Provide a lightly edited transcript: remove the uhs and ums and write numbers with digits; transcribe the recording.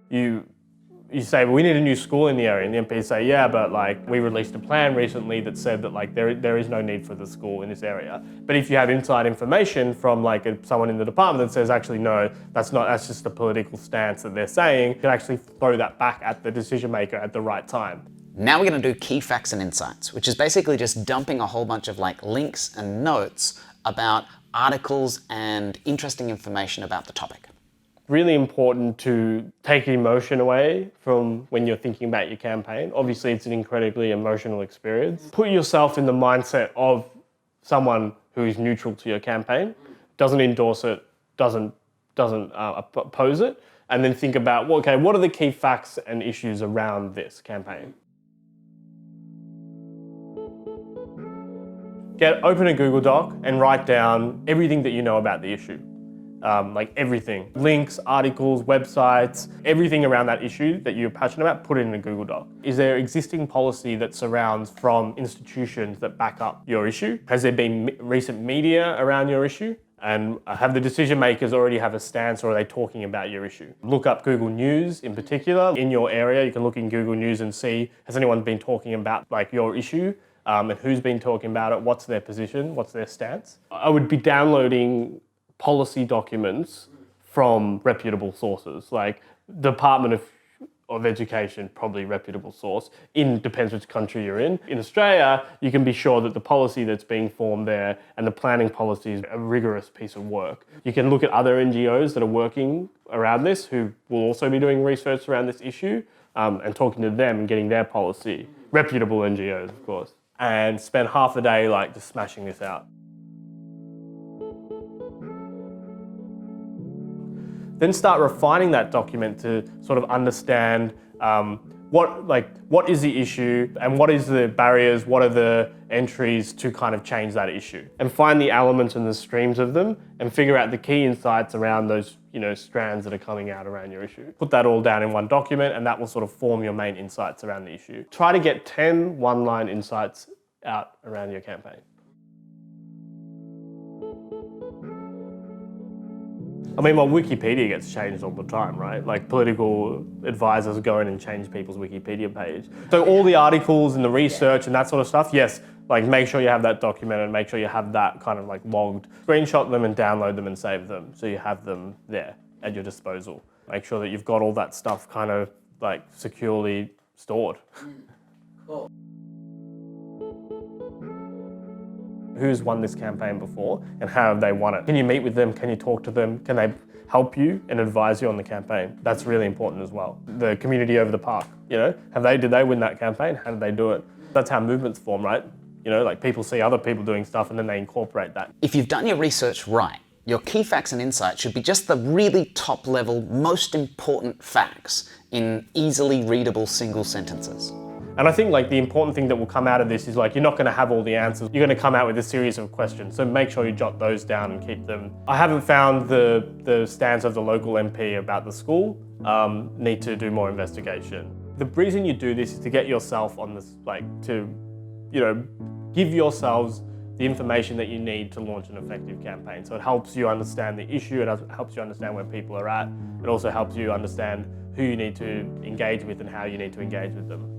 you say, well, we need a new school in the area, and the MPs say, yeah, but like we released a plan recently that said that like there is no need for the school in this area. But if you have inside information from like someone in the department that says, actually, no, that's just a political stance that they're saying, you can actually throw that back at the decision maker at the right time. Now we're going to do key facts and insights, which is basically just dumping a whole bunch of like links and notes about articles and interesting information about the topic. Really important to take emotion away from when you're thinking about your campaign. Obviously, it's an incredibly emotional experience. Put yourself in the mindset of someone who is neutral to your campaign, doesn't endorse it, doesn't oppose it, and then think about, well, okay, what are the key facts and issues around this campaign? Open a Google Doc and write down everything that you know about the issue. Like everything, links, articles, websites, everything around that issue that you're passionate about, put it in a Google Doc. Is there existing policy that surrounds from institutions that back up your issue? Has there been recent media around your issue? And have the decision makers already have a stance, or are they talking about your issue? Look up Google News in particular. In your area, you can look in Google News and see, has anyone been talking about like your issue? And who's been talking about it? What's their position? What's their stance? I would be downloading policy documents from reputable sources, like Department of Education, probably reputable source. Depends which country you're in. In Australia, you can be sure that the policy that's being formed there and the planning policy is a rigorous piece of work. You can look at other NGOs that are working around this who will also be doing research around this issue and talking to them and getting their policy. Reputable NGOs, of course. And spend half a day like just smashing this out. Then start refining that document to sort of understand what is the issue and what is the barriers, what are the entries to kind of change that issue. And find the elements and the streams of them and figure out the key insights around those strands that are coming out around your issue. Put that all down in one document and that will sort of form your main insights around the issue. Try to get 10 one-line insights out around your campaign. I mean, well, Wikipedia gets changed all the time, right? Like political advisors go in and change people's Wikipedia page. So all the articles and the research and that sort of stuff, yes, like make sure you have that documented, make sure you have that kind of like logged. Screenshot them and download them and save them so you have them there at your disposal. Make sure that you've got all that stuff kind of like securely stored. Cool. Who's won this campaign before and how have they won it? Can you meet with them? Can you talk to them? Can they help you and advise you on the campaign? That's really important as well. The community over the park, did they win that campaign? How did they do it? That's how movements form, right? Like people see other people doing stuff and then they incorporate that. If you've done your research right, your key facts and insights should be just the really top level, most important facts in easily readable single sentences. And I think like the important thing that will come out of this is like, you're not going to have all the answers. You're going to come out with a series of questions. So make sure you jot those down and keep them. I haven't found the stance of the local MP about the school. Need to do more investigation. The reason you do this is to get yourself on this, give yourselves the information that you need to launch an effective campaign. So it helps you understand the issue, it helps you understand where people are at. It also helps you understand who you need to engage with and how you need to engage with them.